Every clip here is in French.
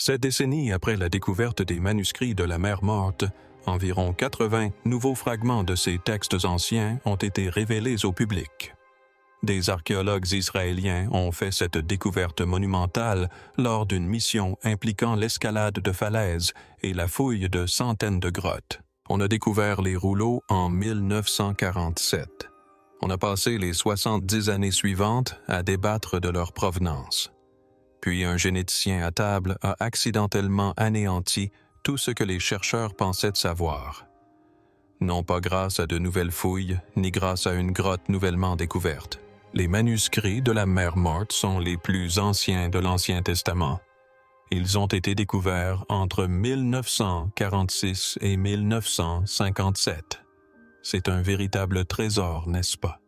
7 décennies après la découverte des manuscrits de la mer Morte, environ 80 nouveaux fragments de ces textes anciens ont été révélés au public. Des archéologues israéliens ont fait cette découverte monumentale lors d'une mission impliquant l'escalade de falaises et la fouille de centaines de grottes. On a découvert les rouleaux en 1947. On a passé les 70 années suivantes à débattre de leur provenance. Puis un généticien à table a accidentellement anéanti tout ce que les chercheurs pensaient savoir. Non pas grâce à de nouvelles fouilles, ni grâce à une grotte nouvellement découverte. Les manuscrits de la mer Morte sont les plus anciens de l'Ancien Testament. Ils ont été découverts entre 1946 et 1957. C'est un véritable trésor, n'est-ce pas?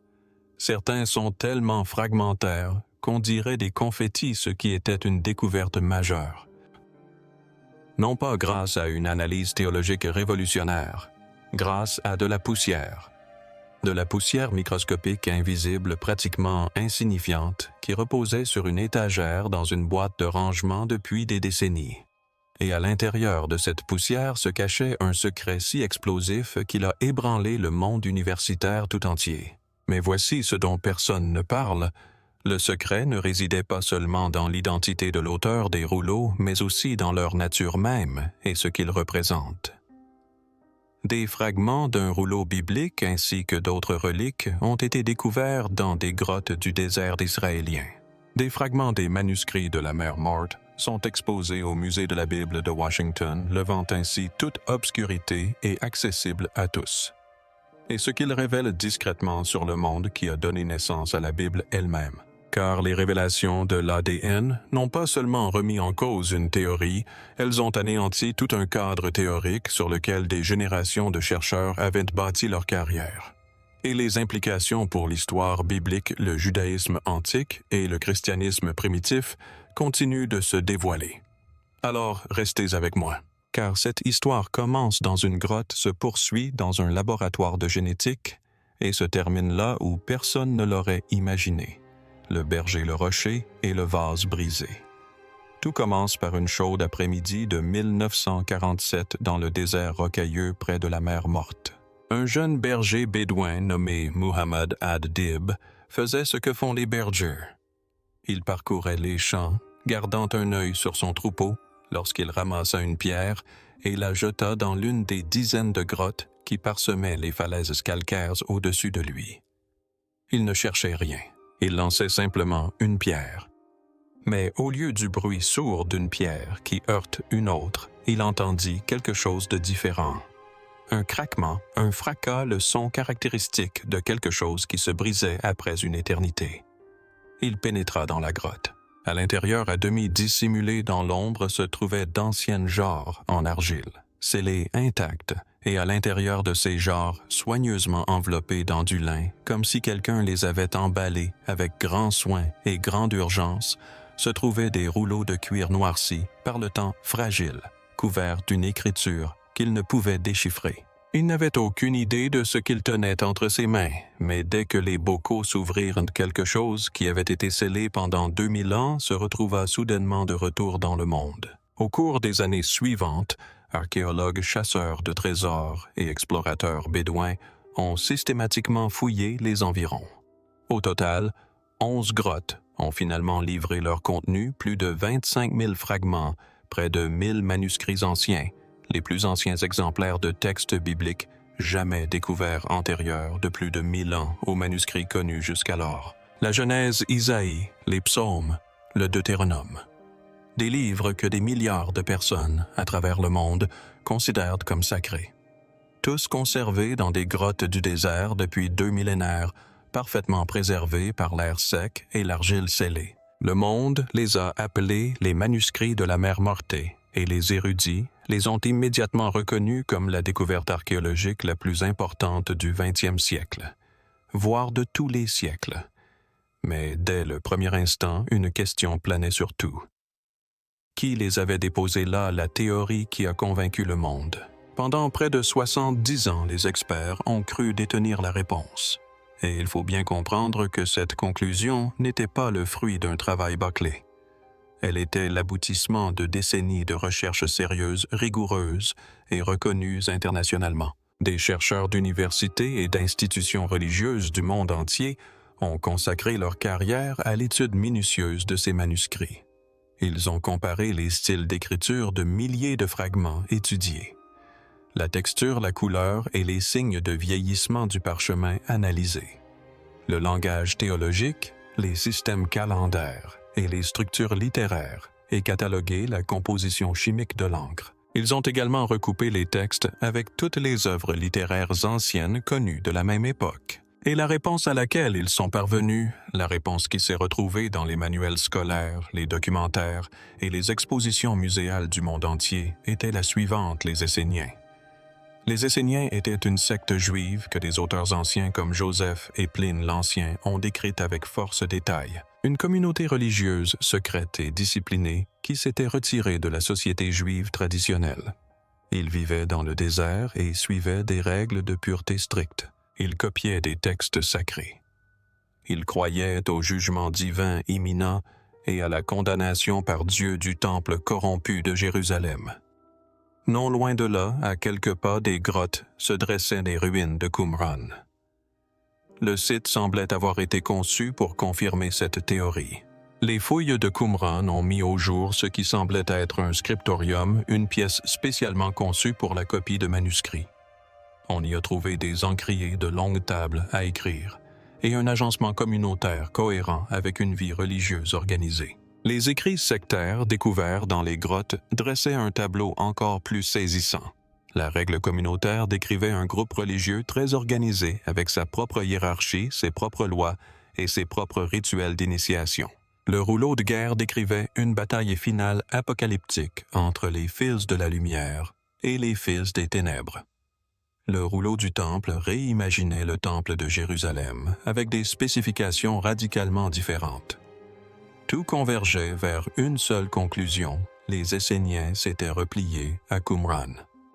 Certains sont tellement fragmentaires qu'on dirait des confettis, ce qui était une découverte majeure. Non pas grâce à une analyse théologique révolutionnaire, grâce à de la poussière. De la poussière microscopique invisible, pratiquement insignifiante, qui reposait sur une étagère dans une boîte de rangement depuis des décennies. Et à l'intérieur de cette poussière se cachait un secret si explosif qu'il a ébranlé le monde universitaire tout entier. Mais voici ce dont personne ne parle. Le secret ne résidait pas seulement dans l'identité de l'auteur des rouleaux, mais aussi dans leur nature même et ce qu'ils représentent. Des fragments d'un rouleau biblique ainsi que d'autres reliques ont été découverts dans des grottes du désert israélien. Des fragments des manuscrits de la mer Morte sont exposés au Musée de la Bible de Washington, levant ainsi toute obscurité et accessible à tous. Et ce qu'ils révèlent discrètement sur le monde qui a donné naissance à la Bible elle-même. Car les révélations de l'ADN n'ont pas seulement remis en cause une théorie, elles ont anéanti tout un cadre théorique sur lequel des générations de chercheurs avaient bâti leur carrière. Et les implications pour l'histoire biblique, le judaïsme antique et le christianisme primitif continuent de se dévoiler. Alors, restez avec moi, car cette histoire commence dans une grotte, se poursuit dans un laboratoire de génétique et se termine là où personne ne l'aurait imaginé. Le berger le rocher et le vase brisé. Tout commence par une chaude après-midi de 1947 dans le désert rocailleux près de la mer Morte. Un jeune berger bédouin nommé Muhammad ad-Dib faisait ce que font les bergers. Il parcourait les champs, gardant un œil sur son troupeau lorsqu'il ramassa une pierre et la jeta dans l'une des dizaines de grottes qui parsemaient les falaises calcaires au-dessus de lui. Il ne cherchait rien. Il lançait simplement une pierre. Mais au lieu du bruit sourd d'une pierre qui heurte une autre, il entendit quelque chose de différent. Un craquement, un fracas, le son caractéristique de quelque chose qui se brisait après une éternité. Il pénétra dans la grotte. À l'intérieur, à demi dissimulé dans l'ombre, se trouvaient d'anciennes jarres en argile, scellées intactes, et à l'intérieur de ces jarres, soigneusement enveloppées dans du lin, comme si quelqu'un les avait emballées avec grand soin et grande urgence, se trouvaient des rouleaux de cuir noirci, par le temps fragiles, couverts d'une écriture qu'il ne pouvait déchiffrer. Il n'avait aucune idée de ce qu'il tenait entre ses mains, mais dès que les bocaux s'ouvrirent, quelque chose qui avait été scellé pendant 2000 ans se retrouva soudainement de retour dans le monde. Au cours des années suivantes, archéologues, chasseurs de trésors et explorateurs bédouins ont systématiquement fouillé les environs. Au total, 11 grottes ont finalement livré leur contenu, plus de 25 000 fragments, près de 1000 manuscrits anciens, les plus anciens exemplaires de textes bibliques jamais découverts antérieurs de plus de 1000 ans aux manuscrits connus jusqu'alors. La Genèse, Isaïe, les Psaumes, le Deutéronome. Des livres que des milliards de personnes, à travers le monde, considèrent comme sacrés. Tous conservés dans des grottes du désert depuis 2 millénaires, parfaitement préservés par l'air sec et l'argile scellée. Le monde les a appelés les manuscrits de la mer Morte, et les érudits les ont immédiatement reconnus comme la découverte archéologique la plus importante du XXe siècle, voire de tous les siècles. Mais dès le premier instant, une question planait sur tout. Qui les avait déposés là, la théorie qui a convaincu le monde? Pendant près de 70 ans, les experts ont cru détenir la réponse. Et il faut bien comprendre que cette conclusion n'était pas le fruit d'un travail bâclé. Elle était l'aboutissement de décennies de recherches sérieuses, rigoureuses et reconnues internationalement. Des chercheurs d'universités et d'institutions religieuses du monde entier ont consacré leur carrière à l'étude minutieuse de ces manuscrits. Ils ont comparé les styles d'écriture de milliers de fragments étudiés, la texture, la couleur et les signes de vieillissement du parchemin analysés, le langage théologique, les systèmes calendaires et les structures littéraires, et catalogué la composition chimique de l'encre. Ils ont également recoupé les textes avec toutes les œuvres littéraires anciennes connues de la même époque. Et la réponse à laquelle ils sont parvenus, la réponse qui s'est retrouvée dans les manuels scolaires, les documentaires et les expositions muséales du monde entier, était la suivante, les Esséniens. Les Esséniens étaient une secte juive que des auteurs anciens comme Joseph et Pline l'Ancien ont décrite avec force détail. Une communauté religieuse, secrète et disciplinée qui s'était retirée de la société juive traditionnelle. Ils vivaient dans le désert et suivaient des règles de pureté strictes. Ils copiaient des textes sacrés. Ils croyaient au jugement divin imminent et à la condamnation par Dieu du temple corrompu de Jérusalem. Non loin de là, à quelques pas des grottes, se dressaient les ruines de Qumran. Le site semblait avoir été conçu pour confirmer cette théorie. Les fouilles de Qumran ont mis au jour ce qui semblait être un scriptorium, une pièce spécialement conçue pour la copie de manuscrits. On y a trouvé des encriers de longues tables à écrire et un agencement communautaire cohérent avec une vie religieuse organisée. Les écrits sectaires découverts dans les grottes dressaient un tableau encore plus saisissant. La règle communautaire décrivait un groupe religieux très organisé avec sa propre hiérarchie, ses propres lois et ses propres rituels d'initiation. Le rouleau de guerre décrivait une bataille finale apocalyptique entre les fils de la lumière et les fils des ténèbres. Le rouleau du temple réimaginait le temple de Jérusalem avec des spécifications radicalement différentes. Tout convergeait vers une seule conclusion, les Esséniens s'étaient repliés à Qumran.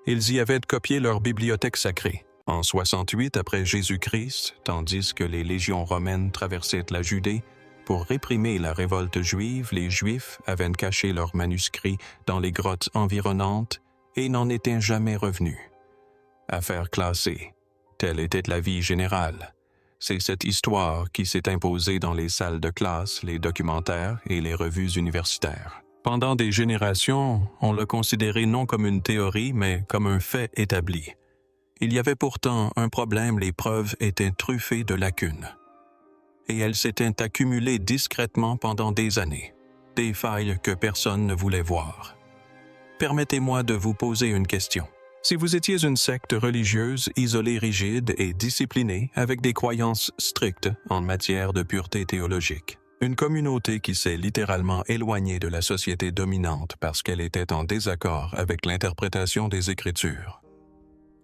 Ils y avaient copié leur bibliothèque sacrée. En 68 après Jésus-Christ, tandis que les légions romaines traversaient la Judée, pour réprimer la révolte juive, les Juifs avaient caché leurs manuscrits dans les grottes environnantes et n'en étaient jamais revenus. Affaire classée, telle était la vie générale. C'est cette histoire qui s'est imposée dans les salles de classe, les documentaires et les revues universitaires. Pendant des générations, on l'a considéré non comme une théorie, mais comme un fait établi. Il y avait pourtant un problème, les preuves étaient truffées de lacunes. Et elles s'étaient accumulées discrètement pendant des années, des failles que personne ne voulait voir. Permettez-moi de vous poser une question. Si vous étiez une secte religieuse isolée, rigide et disciplinée avec des croyances strictes en matière de pureté théologique, une communauté qui s'est littéralement éloignée de la société dominante parce qu'elle était en désaccord avec l'interprétation des Écritures,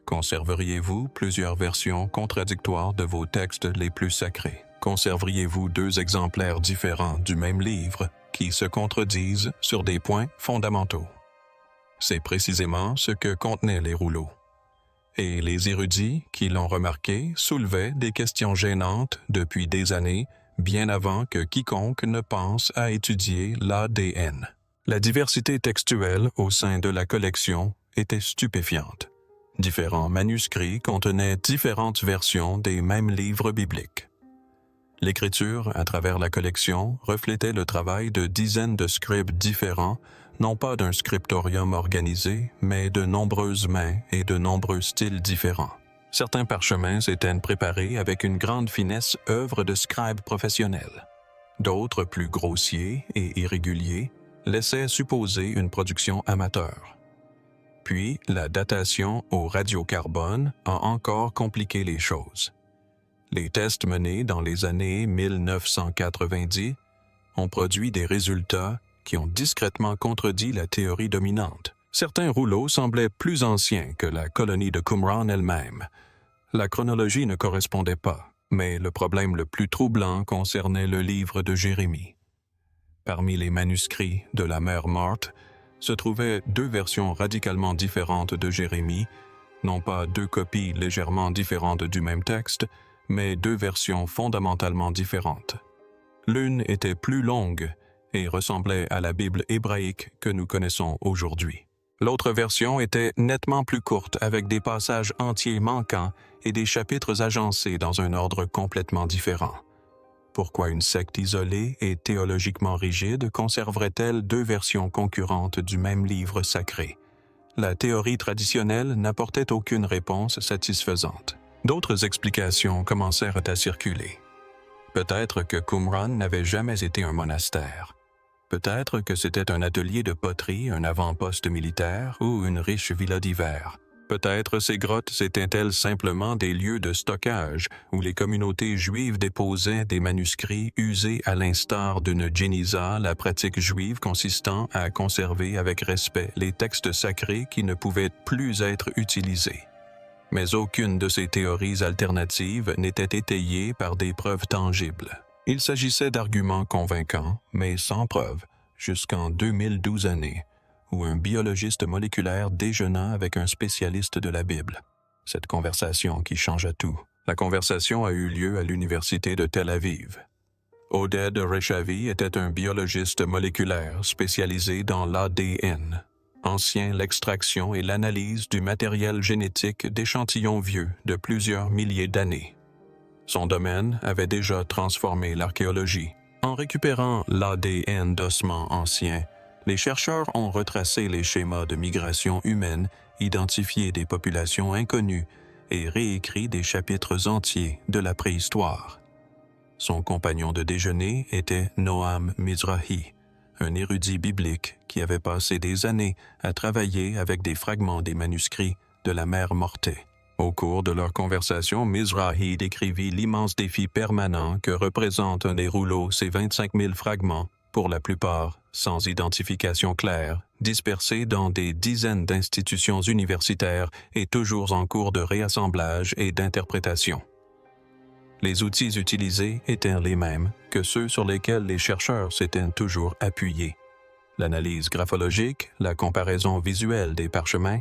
conserveriez-vous plusieurs versions contradictoires de vos textes les plus sacrés? Conserveriez-vous deux exemplaires différents du même livre qui se contredisent sur des points fondamentaux? C'est précisément ce que contenaient les rouleaux. Et les érudits qui l'ont remarqué soulevaient des questions gênantes depuis des années, bien avant que quiconque ne pense à étudier l'ADN. La diversité textuelle au sein de la collection était stupéfiante. Différents manuscrits contenaient différentes versions des mêmes livres bibliques. L'écriture, à travers la collection, reflétait le travail de dizaines de scribes différents, non pas d'un scriptorium organisé, mais de nombreuses mains et de nombreux styles différents. Certains parchemins étaient préparés avec une grande finesse, œuvre de scribes professionnels. D'autres, plus grossiers et irréguliers, laissaient supposer une production amateur. Puis, la datation au radiocarbone a encore compliqué les choses. Les tests menés dans les années 1990 ont produit des résultats qui ont discrètement contredit la théorie dominante. Certains rouleaux semblaient plus anciens que la colonie de Qumran elle-même. La chronologie ne correspondait pas, mais le problème le plus troublant concernait le livre de Jérémie. Parmi les manuscrits de la mer morte se trouvaient deux versions radicalement différentes de Jérémie, non pas deux copies légèrement différentes du même texte, mais deux versions fondamentalement différentes. L'une était plus longue et ressemblait à la Bible hébraïque que nous connaissons aujourd'hui. L'autre version était nettement plus courte avec des passages entiers manquants et des chapitres agencés dans un ordre complètement différent. Pourquoi une secte isolée et théologiquement rigide conserverait-elle deux versions concurrentes du même livre sacré? La théorie traditionnelle n'apportait aucune réponse satisfaisante. D'autres explications commencèrent à circuler. Peut-être que Qumran n'avait jamais été un monastère. Peut-être que c'était un atelier de poterie, un avant-poste militaire ou une riche villa d'hiver. Peut-être ces grottes étaient-elles simplement des lieux de stockage où les communautés juives déposaient des manuscrits usés à l'instar d'une génisa, la pratique juive consistant à conserver avec respect les textes sacrés qui ne pouvaient plus être utilisés. Mais aucune de ces théories alternatives n'était étayée par des preuves tangibles. Il s'agissait d'arguments convaincants, mais sans preuve, jusqu'en 2012 années, où un biologiste moléculaire déjeuna avec un spécialiste de la Bible. Cette conversation qui changea tout. La conversation a eu lieu à l'Université de Tel Aviv. Oded Rechavi était un biologiste moléculaire spécialisé dans l'ADN, ancien l'extraction et l'analyse du matériel génétique d'échantillons vieux de plusieurs milliers d'années. Son domaine avait déjà transformé l'archéologie. En récupérant l'ADN d'ossements anciens, les chercheurs ont retracé les schémas de migration humaine, identifié des populations inconnues et réécrit des chapitres entiers de la préhistoire. Son compagnon de déjeuner était Noam Mizrahi, un érudit biblique qui avait passé des années à travailler avec des fragments des manuscrits de la Mère Morte. Au cours de leur conversation, Mizrahi décrivit l'immense défi permanent que représente un des rouleaux, ces 25 000 fragments, pour la plupart sans identification claire, dispersés dans des dizaines d'institutions universitaires et toujours en cours de réassemblage et d'interprétation. Les outils utilisés étaient les mêmes que ceux sur lesquels les chercheurs s'étaient toujours appuyés. L'analyse graphologique, la comparaison visuelle des parchemins,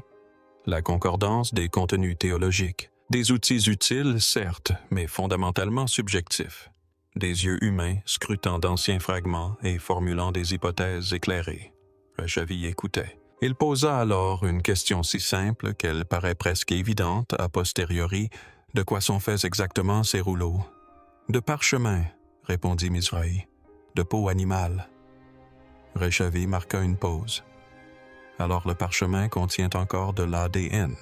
la concordance des contenus théologiques. Des outils utiles, certes, mais fondamentalement subjectifs. Des yeux humains scrutant d'anciens fragments et formulant des hypothèses éclairées. Rechavi écoutait. Il posa alors une question si simple qu'elle paraît presque évidente a posteriori. De quoi sont faits exactement ces rouleaux? De parchemin, répondit Mizrahi. De peau animale. Rechavi marqua une pause. Alors le parchemin contient encore de l'ADN.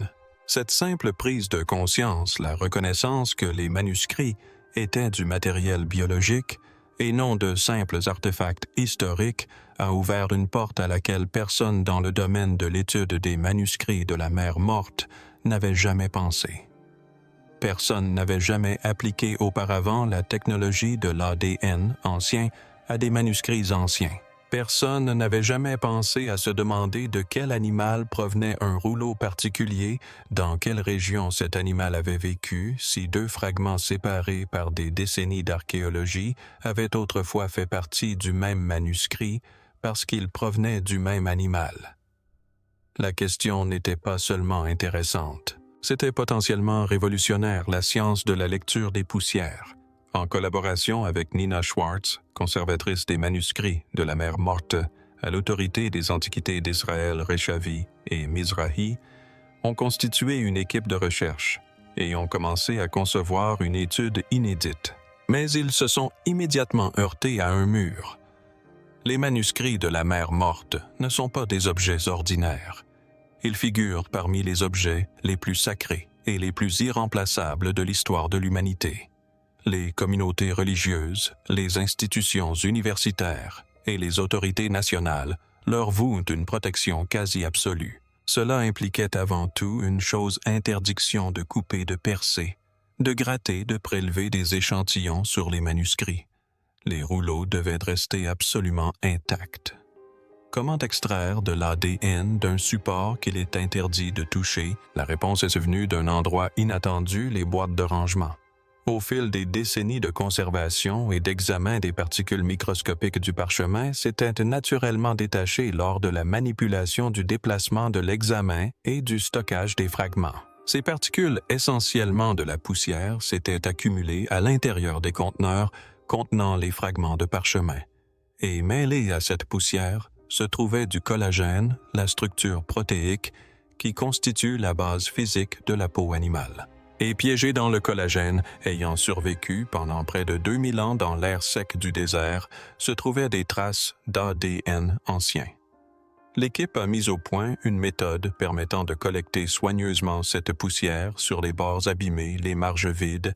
Cette simple prise de conscience, la reconnaissance que les manuscrits étaient du matériel biologique et non de simples artefacts historiques, a ouvert une porte à laquelle personne dans le domaine de l'étude des manuscrits de la Mère Morte n'avait jamais pensé. Personne n'avait jamais appliqué auparavant la technologie de l'ADN ancien à des manuscrits anciens. Personne n'avait jamais pensé à se demander de quel animal provenait un rouleau particulier, dans quelle région cet animal avait vécu, si deux fragments séparés par des décennies d'archéologie avaient autrefois fait partie du même manuscrit parce qu'ils provenaient du même animal. La question n'était pas seulement intéressante, c'était potentiellement révolutionnaire, la science de la lecture des poussières. En collaboration avec Nina Schwartz, conservatrice des manuscrits de la Mère Morte à l'Autorité des Antiquités d'Israël Rechavi et Mizrahi, ont constitué une équipe de recherche et ont commencé à concevoir une étude inédite. Mais ils se sont immédiatement heurtés à un mur. Les manuscrits de la Mère Morte ne sont pas des objets ordinaires. Ils figurent parmi les objets les plus sacrés et les plus irremplaçables de l'histoire de l'humanité. Les communautés religieuses, les institutions universitaires et les autorités nationales leur vouent une protection quasi absolue. Cela impliquait avant tout une chose: interdiction de couper, de percer, de gratter, de prélever des échantillons sur les manuscrits. Les rouleaux devaient rester absolument intacts. Comment extraire de l'ADN d'un support qu'il est interdit de toucher? La réponse est venue d'un endroit inattendu, les boîtes de rangement. Au fil des décennies de conservation et d'examen des particules microscopiques du parchemin, s'étaient naturellement détachées lors de la manipulation du déplacement de l'examen et du stockage des fragments. Ces particules, essentiellement de la poussière, s'étaient accumulées à l'intérieur des conteneurs contenant les fragments de parchemin. Et mêlé à cette poussière se trouvait du collagène, la structure protéique qui constitue la base physique de la peau animale. Et piégé dans le collagène, ayant survécu pendant près de 2000 ans dans l'air sec du désert, se trouvaient des traces d'ADN ancien. L'équipe a mis au point une méthode permettant de collecter soigneusement cette poussière sur les bords abîmés, les marges vides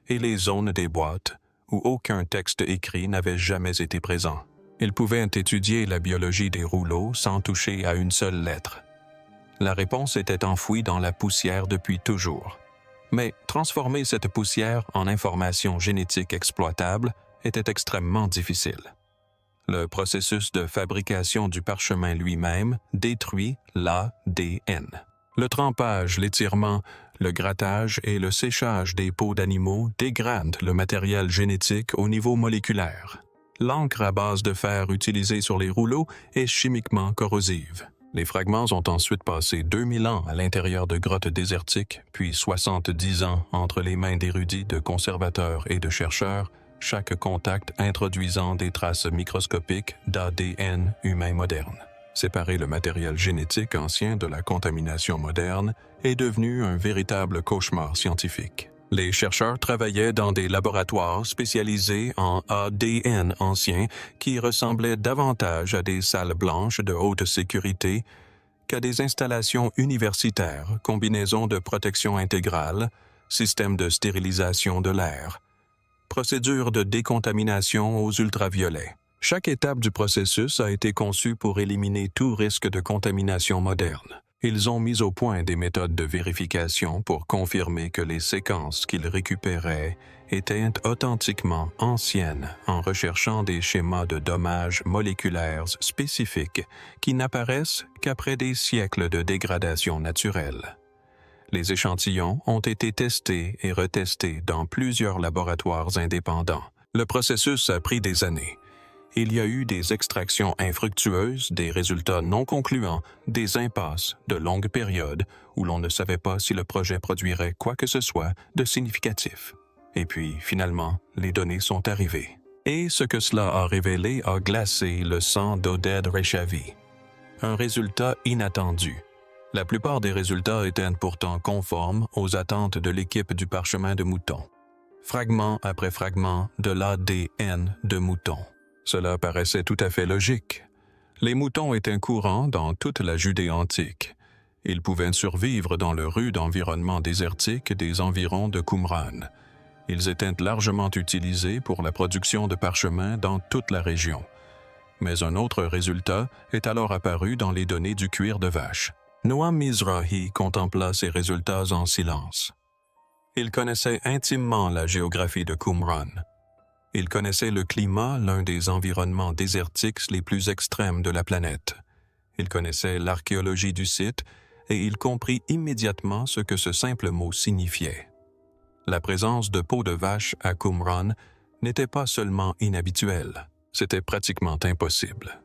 et les zones des boîtes où aucun texte écrit n'avait jamais été présent. Ils pouvaient étudier la biologie des rouleaux sans toucher à une seule lettre. La réponse était enfouie dans la poussière depuis toujours. Mais transformer cette poussière en information génétique exploitable était extrêmement difficile. Le processus de fabrication du parchemin lui-même détruit l'ADN. Le trempage, l'étirement, le grattage et le séchage des peaux d'animaux dégradent le matériel génétique au niveau moléculaire. L'encre à base de fer utilisée sur les rouleaux est chimiquement corrosive. Les fragments ont ensuite passé 2000 ans à l'intérieur de grottes désertiques, puis 70 ans entre les mains d'érudits, de conservateurs et de chercheurs, chaque contact introduisant des traces microscopiques d'ADN humain moderne. Séparer le matériel génétique ancien de la contamination moderne est devenu un véritable cauchemar scientifique. Les chercheurs travaillaient dans des laboratoires spécialisés en ADN ancien qui ressemblaient davantage à des salles blanches de haute sécurité qu'à des installations universitaires, combinaisons de protection intégrale, systèmes de stérilisation de l'air, procédures de décontamination aux ultraviolets. Chaque étape du processus a été conçue pour éliminer tout risque de contamination moderne. Ils ont mis au point des méthodes de vérification pour confirmer que les séquences qu'ils récupéraient étaient authentiquement anciennes en recherchant des schémas de dommages moléculaires spécifiques qui n'apparaissent qu'après des siècles de dégradation naturelle. Les échantillons ont été testés et retestés dans plusieurs laboratoires indépendants. Le processus a pris des années. Il y a eu des extractions infructueuses, des résultats non concluants, des impasses de longues périodes où l'on ne savait pas si le projet produirait quoi que ce soit de significatif. Et puis, finalement, les données sont arrivées. Et ce que cela a révélé a glacé le sang d'Oded Rechavi. Un résultat inattendu. La plupart des résultats étaient pourtant conformes aux attentes de l'équipe du parchemin de mouton. Fragment après fragment de l'ADN de mouton. Cela paraissait tout à fait logique. Les moutons étaient courants dans toute la Judée antique. Ils pouvaient survivre dans le rude environnement désertique des environs de Qumran. Ils étaient largement utilisés pour la production de parchemins dans toute la région. Mais un autre résultat est alors apparu dans les données du cuir de vache. Noam Mizrahi contempla ces résultats en silence. Il connaissait intimement la géographie de Qumran. Il connaissait le climat, l'un des environnements désertiques les plus extrêmes de la planète. Il connaissait l'archéologie du site et il comprit immédiatement ce que ce simple mot signifiait. La présence de peau de vache à Qumran n'était pas seulement inhabituelle, c'était pratiquement impossible.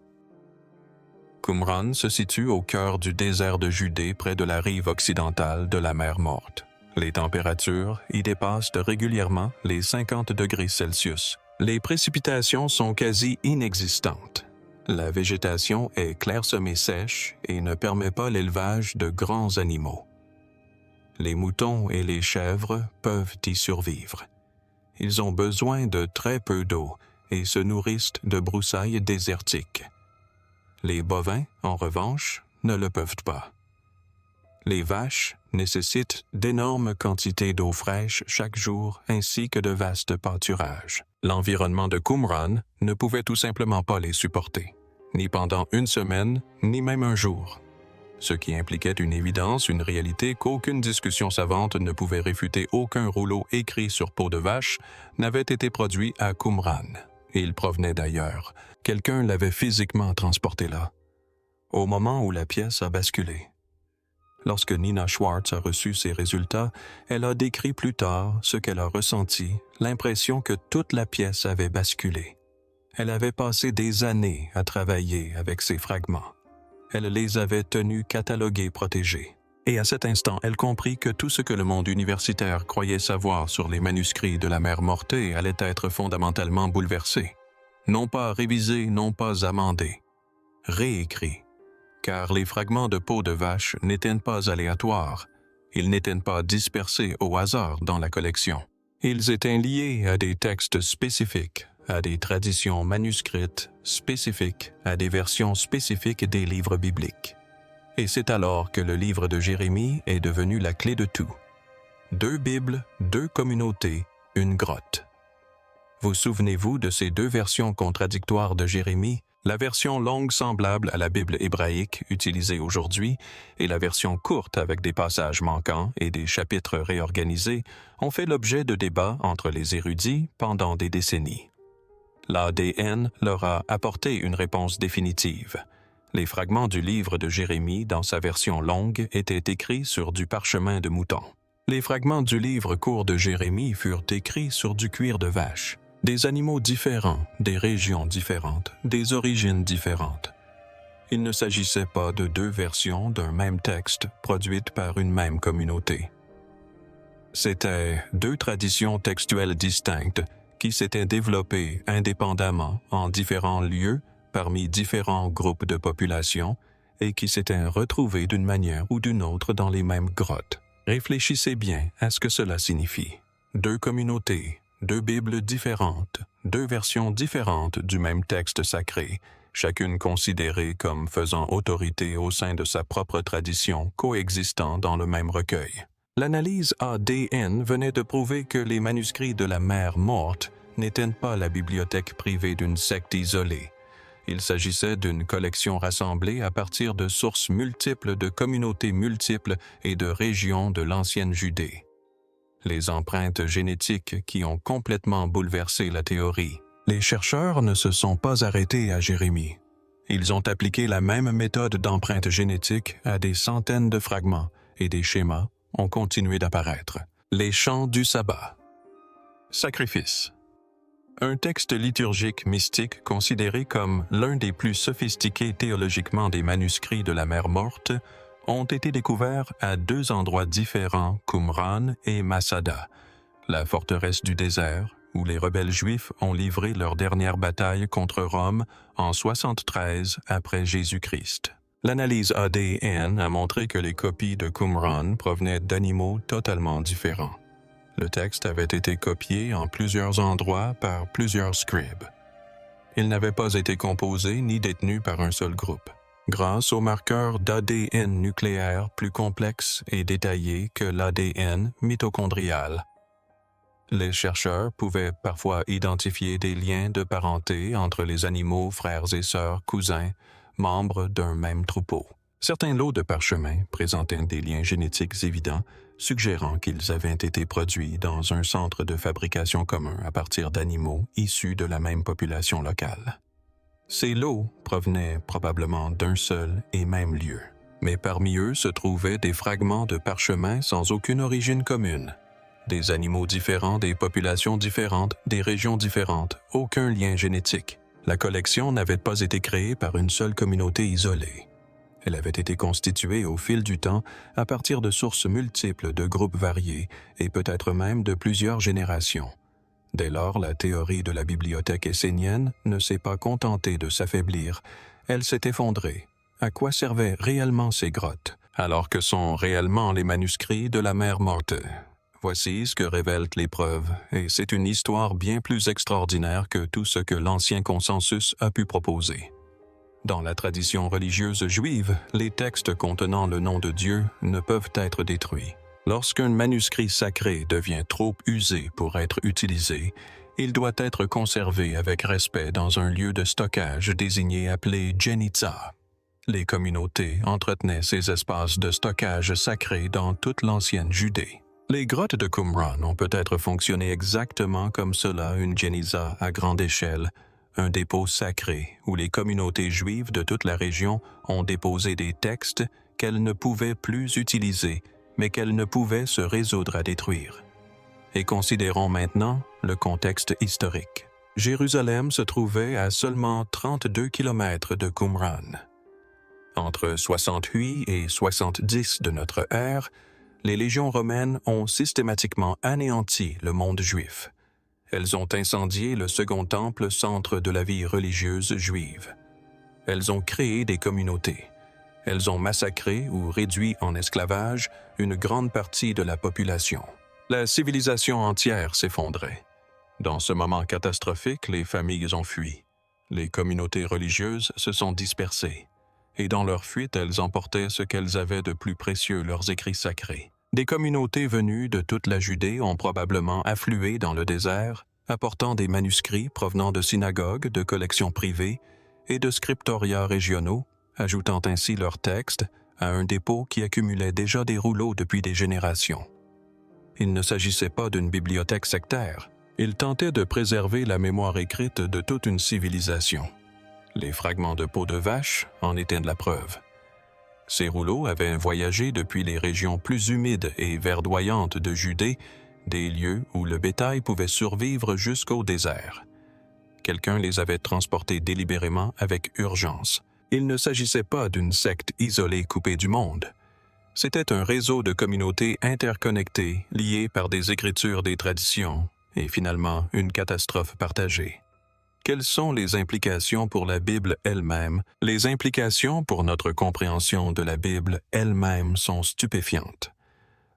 Qumran se situe au cœur du désert de Judée près de la rive occidentale de la mer Morte. Les températures y dépassent régulièrement les 50 degrés Celsius. Les précipitations sont quasi inexistantes. La végétation est clairsemée sèche et ne permet pas l'élevage de grands animaux. Les moutons et les chèvres peuvent y survivre. Ils ont besoin de très peu d'eau et se nourrissent de broussailles désertiques. Les bovins, en revanche, ne le peuvent pas. Les vaches nécessitent d'énormes quantités d'eau fraîche chaque jour ainsi que de vastes pâturages. L'environnement de Qumran ne pouvait tout simplement pas les supporter, ni pendant une semaine, ni même un jour. Ce qui impliquait une évidence, une réalité qu'aucune discussion savante ne pouvait réfuter. Aucun rouleau écrit sur peau de vache n'avait été produit à Qumran. Il provenait d'ailleurs. Quelqu'un l'avait physiquement transporté là, au moment où la pièce a basculé. Lorsque Nina Schwartz a reçu ses résultats, elle a décrit plus tard ce qu'elle a ressenti, l'impression que toute la pièce avait basculé. Elle avait passé des années à travailler avec ces fragments. Elle les avait tenus catalogués, protégés. Et à cet instant, elle comprit que tout ce que le monde universitaire croyait savoir sur les manuscrits de la Mère Morte allait être fondamentalement bouleversé. non pas révisés, non pas amendés, réécrits, car les fragments de peau de vache n'étaient pas aléatoires, ils n'étaient pas dispersés au hasard dans la collection. Ils étaient liés à des textes spécifiques, à des traditions manuscrites spécifiques, à des versions spécifiques des livres bibliques. Et c'est alors que le livre de Jérémie est devenu la clé de tout. 2 Bibles, 2 communautés, une grotte. Vous souvenez-vous de ces 2 versions contradictoires de Jérémie, la version longue semblable à la Bible hébraïque utilisée aujourd'hui et la version courte avec des passages manquants et des chapitres réorganisés ont fait l'objet de débats entre les érudits pendant des décennies. L'ADN leur a apporté une réponse définitive. Les fragments du livre de Jérémie dans sa version longue étaient écrits sur du parchemin de mouton. Les fragments du livre court de Jérémie furent écrits sur du cuir de vache. Des animaux différents, des régions différentes, des origines différentes. Il ne s'agissait pas de 2 versions d'un même texte produites par une même communauté. C'étaient 2 traditions textuelles distinctes qui s'étaient développées indépendamment en différents lieux parmi différents groupes de population et qui s'étaient retrouvées d'une manière ou d'une autre dans les mêmes grottes. Réfléchissez bien à ce que cela signifie. 2 communautés, 2 Bibles différentes, 2 versions différentes du même texte sacré, chacune considérée comme faisant autorité au sein de sa propre tradition, coexistant dans le même recueil. L'analyse ADN venait de prouver que les manuscrits de la Mère morte n'étaient pas la bibliothèque privée d'une secte isolée. Il s'agissait d'une collection rassemblée à partir de sources multiples de communautés multiples et de régions de l'ancienne Judée. Les empreintes génétiques qui ont complètement bouleversé la théorie. Les chercheurs ne se sont pas arrêtés à Jérémie. Ils ont appliqué la même méthode d'empreinte génétique à des centaines de fragments et des schémas ont continué d'apparaître. Les chants du sabbat. Sacrifice. Un texte liturgique mystique considéré comme l'un des plus sophistiqués théologiquement des manuscrits de la Mère morte ont été découverts à 2 endroits différents, Qumran et Masada, la forteresse du désert, où les rebelles juifs ont livré leur dernière bataille contre Rome en 73 après Jésus-Christ. L'analyse ADN a montré que les copies de Qumran provenaient d'animaux totalement différents. Le texte avait été copié en plusieurs endroits par plusieurs scribes. Il n'avait pas été composé ni détenu par un seul groupe. Grâce aux marqueurs d'ADN nucléaire plus complexes et détaillés que l'ADN mitochondrial. Les chercheurs pouvaient parfois identifier des liens de parenté entre les animaux, frères et sœurs, cousins, membres d'un même troupeau. Certains lots de parchemin présentaient des liens génétiques évidents, suggérant qu'ils avaient été produits dans un centre de fabrication commun à partir d'animaux issus de la même population locale. Ces lots provenaient probablement d'un seul et même lieu, mais parmi eux se trouvaient des fragments de parchemin sans aucune origine commune. Des animaux différents, des populations différentes, des régions différentes, aucun lien génétique. La collection n'avait pas été créée par une seule communauté isolée. Elle avait été constituée au fil du temps à partir de sources multiples de groupes variés et peut-être même de plusieurs générations. Dès lors, la théorie de la bibliothèque essénienne ne s'est pas contentée de s'affaiblir, elle s'est effondrée. À quoi servaient réellement ces grottes, alors que sont réellement les manuscrits de la Mère morte? Voici ce que révèlent les preuves, et c'est une histoire bien plus extraordinaire que tout ce que l'ancien consensus a pu proposer. Dans la tradition religieuse juive, les textes contenant le nom de Dieu ne peuvent être détruits. Lorsqu'un manuscrit sacré devient trop usé pour être utilisé, il doit être conservé avec respect dans un lieu de stockage désigné appelé Genitza. Les communautés entretenaient ces espaces de stockage sacrés dans toute l'ancienne Judée. Les grottes de Qumran ont peut-être fonctionné exactement comme cela une Genitza à grande échelle, un dépôt sacré où les communautés juives de toute la région ont déposé des textes qu'elles ne pouvaient plus utiliser, mais qu'elles ne pouvaient se résoudre à détruire. Et considérons maintenant le contexte historique. Jérusalem se trouvait à seulement 32 kilomètres de Qumran. Entre 68 et 70 de notre ère, les légions romaines ont systématiquement anéanti le monde juif. Elles ont incendié le second temple, centre de la vie religieuse juive. Elles ont créé des communautés. Elles ont massacré ou réduit en esclavage une grande partie de la population. La civilisation entière s'effondrait. Dans ce moment catastrophique, les familles ont fui. Les communautés religieuses se sont dispersées. Et dans leur fuite, elles emportaient ce qu'elles avaient de plus précieux, leurs écrits sacrés. Des communautés venues de toute la Judée ont probablement afflué dans le désert, apportant des manuscrits provenant de synagogues, de collections privées et de scriptoria régionaux, ajoutant ainsi leurs textes à un dépôt qui accumulait déjà des rouleaux depuis des générations. Il ne s'agissait pas d'une bibliothèque sectaire. Ils tentaient de préserver la mémoire écrite de toute une civilisation. Les fragments de peau de vache en étaient de la preuve. Ces rouleaux avaient voyagé depuis les régions plus humides et verdoyantes de Judée, des lieux où le bétail pouvait survivre jusqu'au désert. Quelqu'un les avait transportés délibérément avec urgence. Il ne s'agissait pas d'une secte isolée coupée du monde. C'était un réseau de communautés interconnectées, liées par des écritures des traditions, et finalement une catastrophe partagée. Quelles sont les implications pour la Bible elle-même? Les implications pour notre compréhension de la Bible elle-même sont stupéfiantes.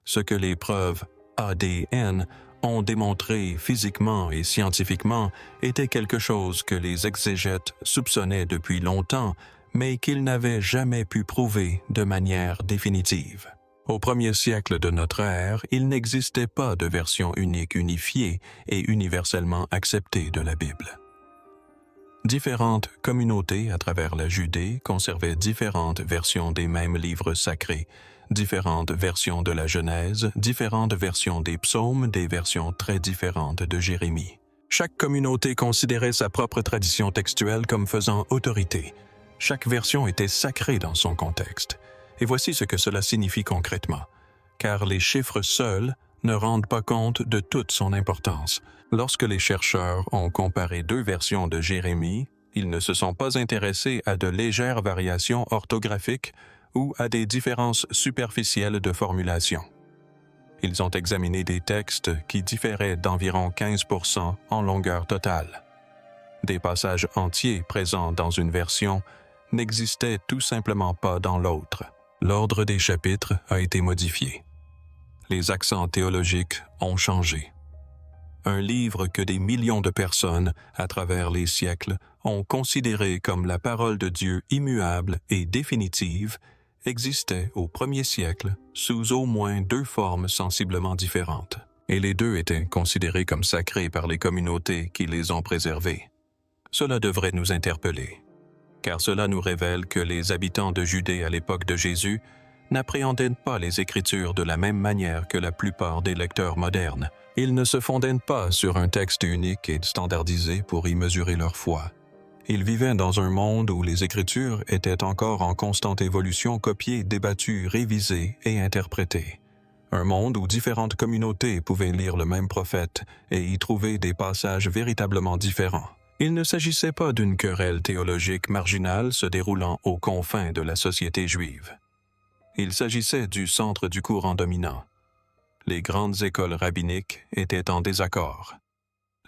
Ce que les preuves ADN ont démontré physiquement et scientifiquement était quelque chose que les exégètes soupçonnaient depuis longtemps, mais qu'ils n'avaient jamais pu prouver de manière définitive. Au 1er siècle de notre ère, il n'existait pas de version unique unifiée et universellement acceptée de la Bible. Différentes communautés à travers la Judée conservaient différentes versions des mêmes livres sacrés, différentes versions de la Genèse, différentes versions des psaumes, des versions très différentes de Jérémie. Chaque communauté considérait sa propre tradition textuelle comme faisant autorité. Chaque version était sacrée dans son contexte. Et voici ce que cela signifie concrètement. Car les chiffres seuls ne rendent pas compte de toute son importance. Lorsque les chercheurs ont comparé deux versions de Jérémie, ils ne se sont pas intéressés à de légères variations orthographiques ou à des différences superficielles de formulation. Ils ont examiné des textes qui différaient d'environ 15% en longueur totale. Des passages entiers présents dans une version n'existaient tout simplement pas dans l'autre. L'ordre des chapitres a été modifié. Les accents théologiques ont changé. Un livre que des millions de personnes, à travers les siècles, ont considéré comme la parole de Dieu immuable et définitive, existait au 1er siècle sous au moins deux formes sensiblement différentes. Et les deux étaient considérés comme sacrés par les communautés qui les ont préservés. Cela devrait nous interpeller, car cela nous révèle que les habitants de Judée à l'époque de Jésus n'appréhendaient pas les Écritures de la même manière que la plupart des lecteurs modernes. Ils ne se fondaient pas sur un texte unique et standardisé pour y mesurer leur foi. Ils vivaient dans un monde où les Écritures étaient encore en constante évolution, copiées, débattues, révisées et interprétées. Un monde où différentes communautés pouvaient lire le même prophète et y trouver des passages véritablement différents. Il ne s'agissait pas d'une querelle théologique marginale se déroulant aux confins de la société juive. Il s'agissait du centre du courant dominant. Les grandes écoles rabbiniques étaient en désaccord.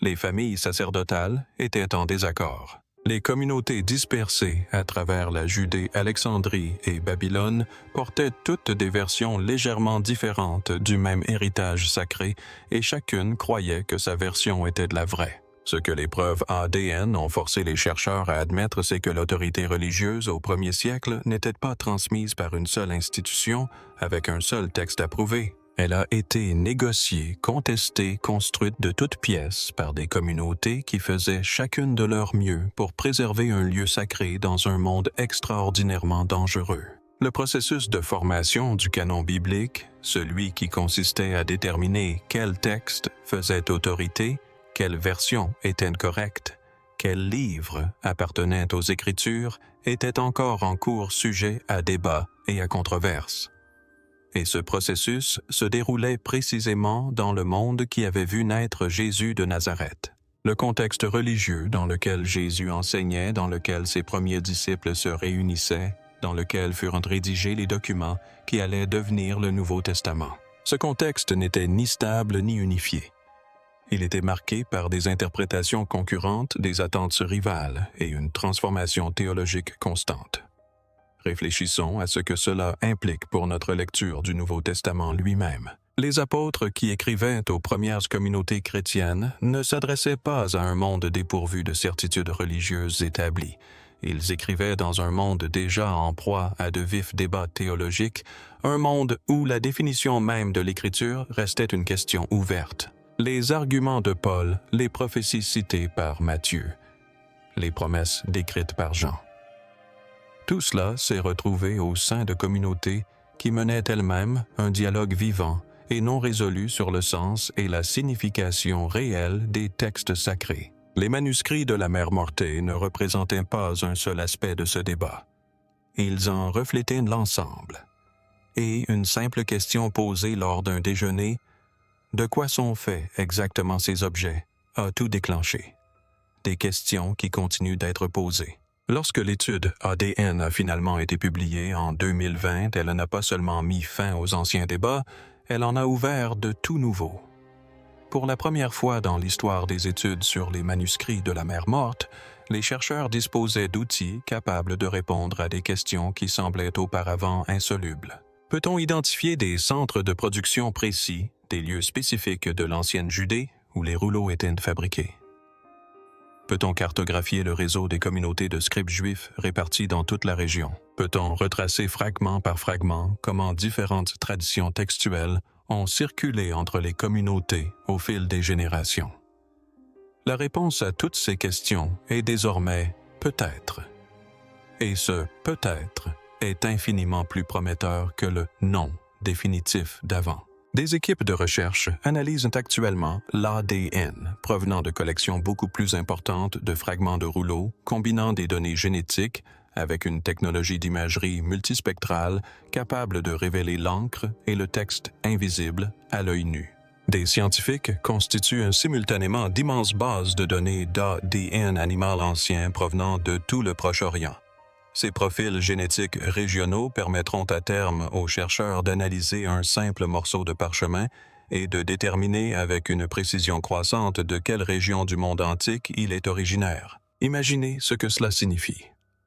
Les familles sacerdotales étaient en désaccord. Les communautés dispersées à travers la Judée, Alexandrie et Babylone portaient toutes des versions légèrement différentes du même héritage sacré et chacune croyait que sa version était de la vraie. Ce que les preuves ADN ont forcé les chercheurs à admettre, c'est que l'autorité religieuse au 1er siècle n'était pas transmise par une seule institution avec un seul texte approuvé. Elle a été négociée, contestée, construite de toutes pièces par des communautés qui faisaient chacune de leur mieux pour préserver un lieu sacré dans un monde extraordinairement dangereux. Le processus de formation du canon biblique, celui qui consistait à déterminer quel texte faisait autorité, quelle version était correcte, quel livre appartenait aux Écritures, était encore en cours sujet à débat et à controverse. Et ce processus se déroulait précisément dans le monde qui avait vu naître Jésus de Nazareth. Le contexte religieux dans lequel Jésus enseignait, dans lequel ses premiers disciples se réunissaient, dans lequel furent rédigés les documents qui allaient devenir le Nouveau Testament. Ce contexte n'était ni stable ni unifié. Il était marqué par des interprétations concurrentes, des attentes rivales et une transformation théologique constante. Réfléchissons à ce que cela implique pour notre lecture du Nouveau Testament lui-même. Les apôtres qui écrivaient aux premières communautés chrétiennes ne s'adressaient pas à un monde dépourvu de certitudes religieuses établies. Ils écrivaient dans un monde déjà en proie à de vifs débats théologiques, un monde où la définition même de l'Écriture restait une question ouverte. Les arguments de Paul, les prophéties citées par Matthieu, les promesses décrites par Jean. Tout cela s'est retrouvé au sein de communautés qui menaient elles-mêmes un dialogue vivant et non résolu sur le sens et la signification réelle des textes sacrés. Les manuscrits de la Mère Morte ne représentaient pas un seul aspect de ce débat. Ils en reflétaient l'ensemble. Et une simple question posée lors d'un déjeuner, de quoi sont faits exactement ces objets, a tout déclenché. Des questions qui continuent d'être posées. Lorsque l'étude ADN a finalement été publiée en 2020, elle n'a pas seulement mis fin aux anciens débats, elle en a ouvert de tout nouveaux. Pour la première fois dans l'histoire des études sur les manuscrits de la Mère Morte, les chercheurs disposaient d'outils capables de répondre à des questions qui semblaient auparavant insolubles. Peut-on identifier des centres de production précis, des lieux spécifiques de l'ancienne Judée où les rouleaux étaient fabriqués? Peut-on cartographier le réseau des communautés de scribes juifs répartis dans toute la région? Peut-on retracer fragment par fragment comment différentes traditions textuelles ont circulé entre les communautés au fil des générations? La réponse à toutes ces questions est désormais peut-être. Et ce peut-être est infiniment plus prometteur que le non définitif d'avant. Des équipes de recherche analysent actuellement l'ADN, provenant de collections beaucoup plus importantes de fragments de rouleaux, combinant des données génétiques avec une technologie d'imagerie multispectrale capable de révéler l'encre et le texte invisible à l'œil nu. Des scientifiques constituent simultanément d'immenses bases de données d'ADN animal ancien provenant de tout le Proche-Orient. Ces profils génétiques régionaux permettront à terme aux chercheurs d'analyser un simple morceau de parchemin et de déterminer avec une précision croissante de quelle région du monde antique il est originaire. Imaginez ce que cela signifie.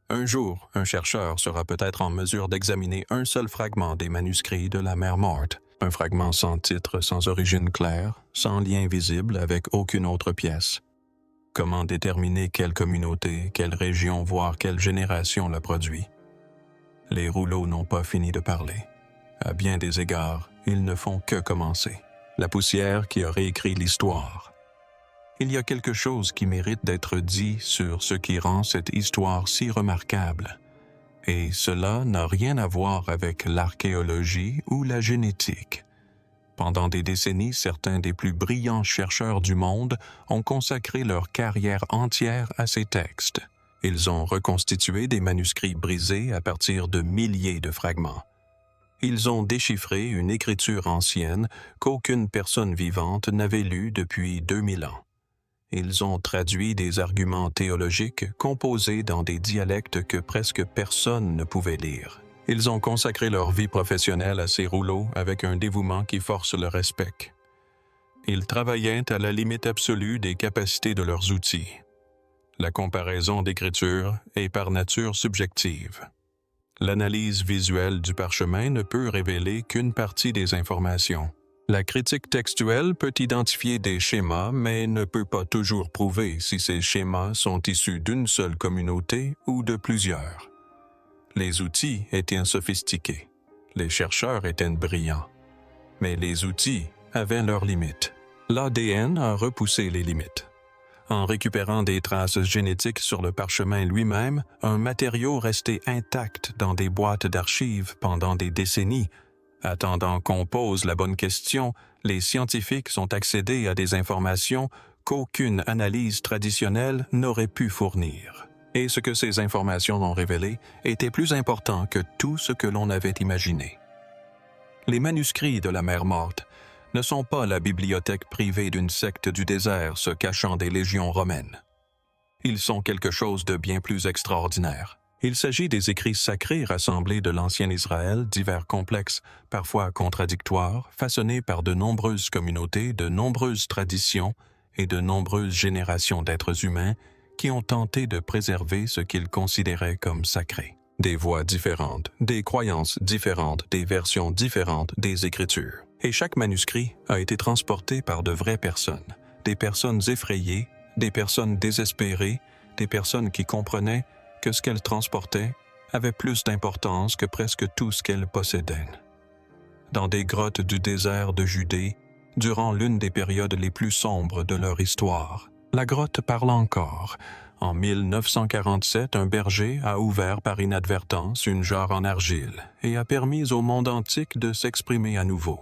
Un jour, un chercheur sera peut-être en mesure d'examiner un seul fragment des manuscrits de la Mère Morte, un fragment sans titre, sans origine claire, sans lien visible avec aucune autre pièce. Comment déterminer quelle communauté, quelle région, voire quelle génération l'a produit? Les rouleaux n'ont pas fini de parler. À bien des égards, ils ne font que commencer. La poussière qui a réécrit l'histoire. Il y a quelque chose qui mérite d'être dit sur ce qui rend cette histoire si remarquable. Et cela n'a rien à voir avec l'archéologie ou la génétique. Pendant des décennies, certains des plus brillants chercheurs du monde ont consacré leur carrière entière à ces textes. Ils ont reconstitué des manuscrits brisés à partir de milliers de fragments. Ils ont déchiffré une écriture ancienne qu'aucune personne vivante n'avait lue depuis 2000 ans. Ils ont traduit des arguments théologiques composés dans des dialectes que presque personne ne pouvait lire. Ils ont consacré leur vie professionnelle à ces rouleaux avec un dévouement qui force le respect. Ils travaillaient à la limite absolue des capacités de leurs outils. La comparaison d'écriture est par nature subjective. L'analyse visuelle du parchemin ne peut révéler qu'une partie des informations. La critique textuelle peut identifier des schémas, mais ne peut pas toujours prouver si ces schémas sont issus d'une seule communauté ou de plusieurs. Les outils étaient sophistiqués, les chercheurs étaient brillants, mais les outils avaient leurs limites. L'ADN a repoussé les limites. En récupérant des traces génétiques sur le parchemin lui-même, un matériau resté intact dans des boîtes d'archives pendant des décennies. Attendant qu'on pose la bonne question, les scientifiques sont accédés à des informations qu'aucune analyse traditionnelle n'aurait pu fournir. Et ce que ces informations ont révélé était plus important que tout ce que l'on avait imaginé. Les manuscrits de la Mère Morte ne sont pas la bibliothèque privée d'une secte du désert se cachant des légions romaines. Ils sont quelque chose de bien plus extraordinaire. Il s'agit des écrits sacrés rassemblés de l'ancien Israël, divers complexes, parfois contradictoires, façonnés par de nombreuses communautés, de nombreuses traditions et de nombreuses générations d'êtres humains qui ont tenté de préserver ce qu'ils considéraient comme sacré. Des voix différentes, des croyances différentes, des versions différentes des Écritures. Et chaque manuscrit a été transporté par de vraies personnes, des personnes effrayées, des personnes désespérées, des personnes qui comprenaient que ce qu'elles transportaient avait plus d'importance que presque tout ce qu'elles possédaient. Dans des grottes du désert de Judée, durant l'une des périodes les plus sombres de leur histoire, la grotte parle encore. En 1947, un berger a ouvert par inadvertance une jarre en argile et a permis au monde antique de s'exprimer à nouveau.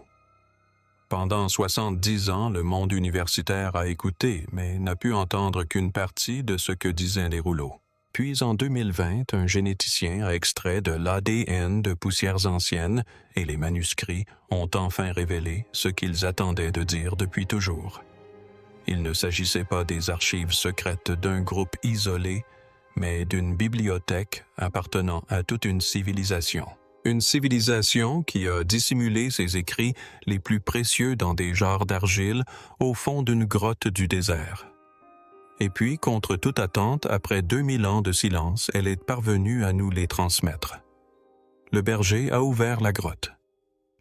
Pendant 70 ans, le monde universitaire a écouté, mais n'a pu entendre qu'une partie de ce que disaient les rouleaux. Puis en 2020, un généticien a extrait de l'ADN de poussières anciennes et les manuscrits ont enfin révélé ce qu'ils attendaient de dire depuis toujours. Il ne s'agissait pas des archives secrètes d'un groupe isolé, mais d'une bibliothèque appartenant à toute une civilisation. Une civilisation qui a dissimulé ses écrits les plus précieux dans des jarres d'argile au fond d'une grotte du désert. Et puis, contre toute attente, après 2000 ans de silence, elle est parvenue à nous les transmettre. Le berger a ouvert la grotte.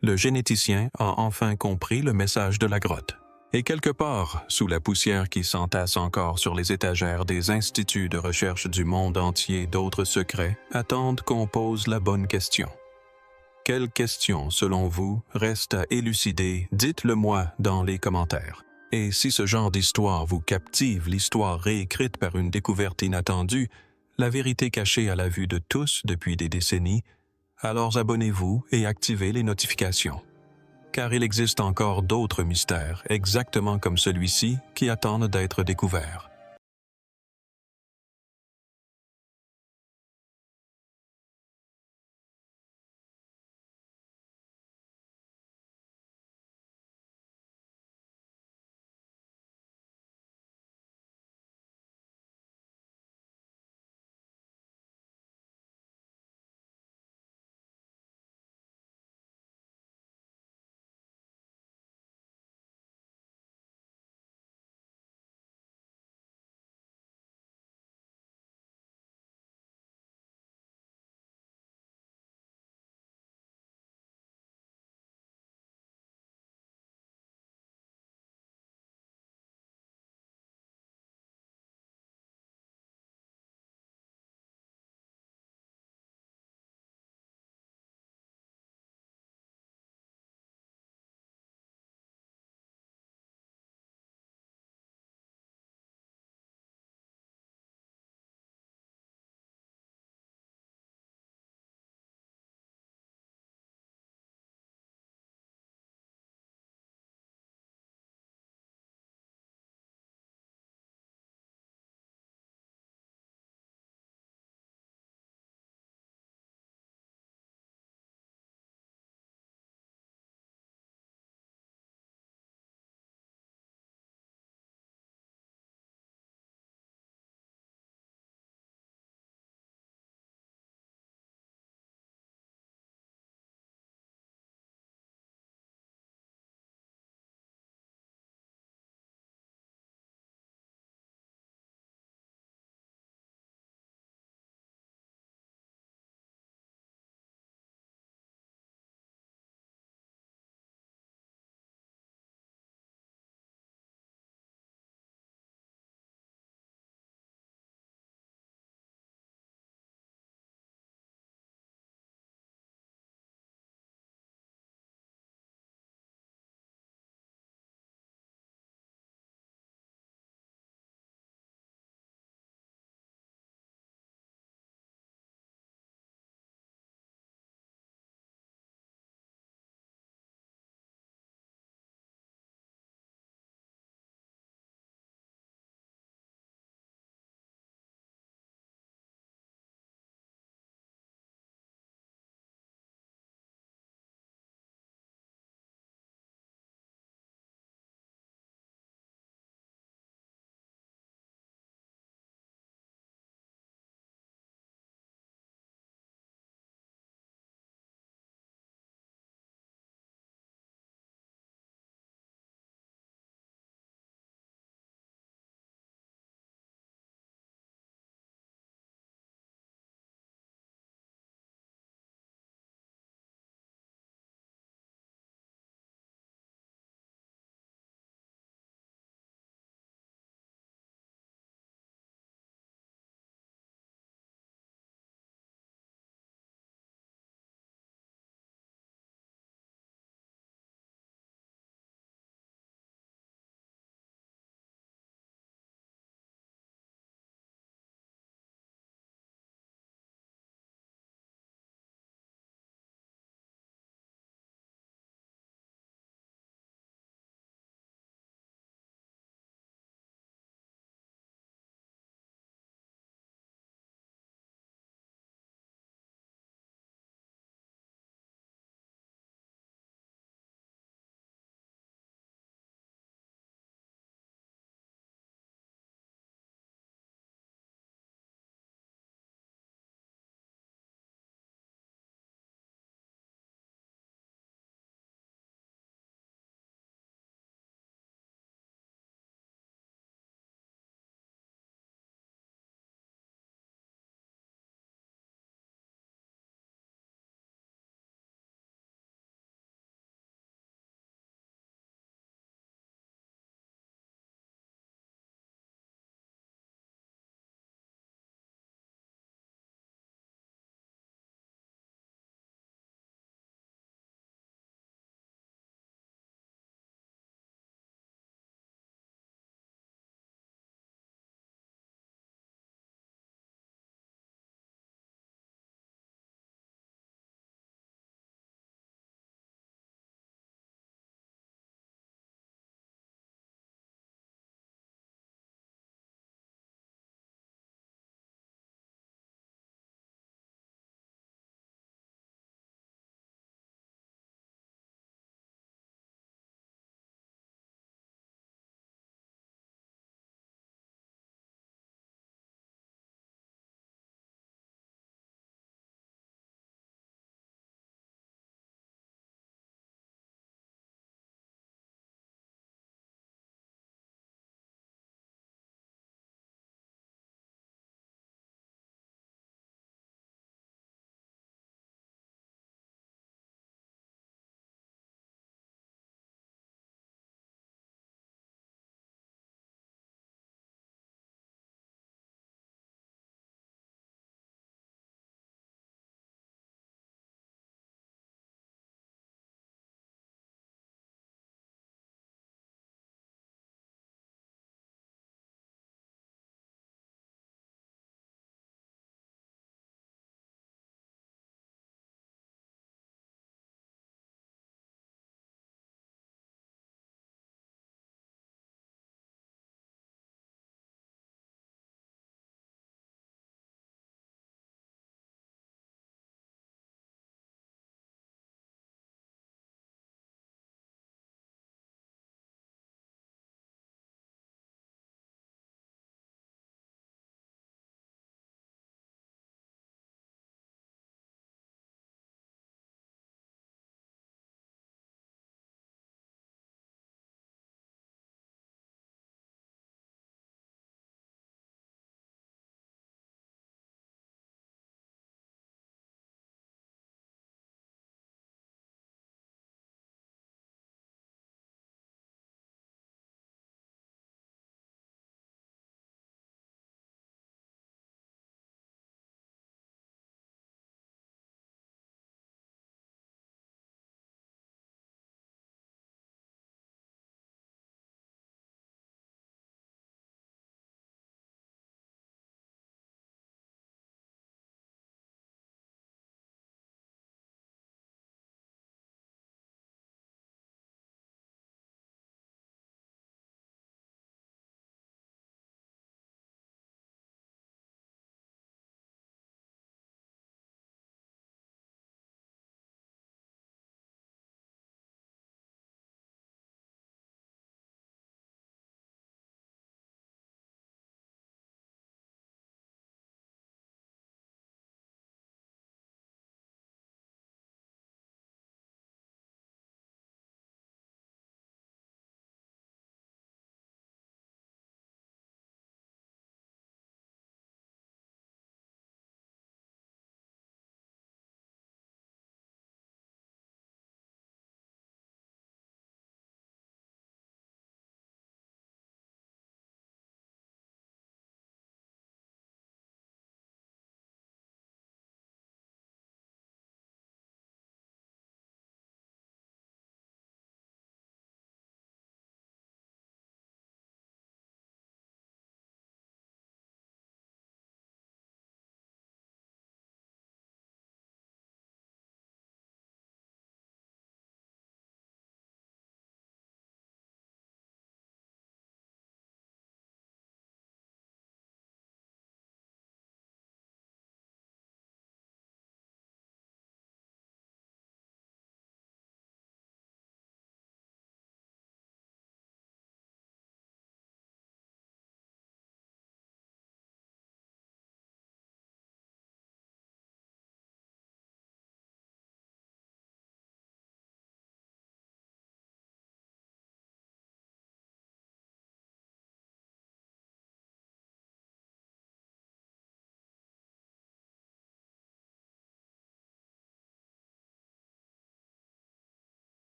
Le généticien a enfin compris le message de la grotte. Et quelque part, sous la poussière qui s'entasse encore sur les étagères des instituts de recherche du monde entier d'autres secrets, attendent qu'on pose la bonne question. Quelle question, selon vous, reste à élucider? Dites-le-moi dans les commentaires. Et si ce genre d'histoire vous captive, l'histoire réécrite par une découverte inattendue, la vérité cachée à la vue de tous depuis des décennies, alors abonnez-vous et activez les notifications. Car il existe encore d'autres mystères, exactement comme celui-ci, qui attendent d'être découverts.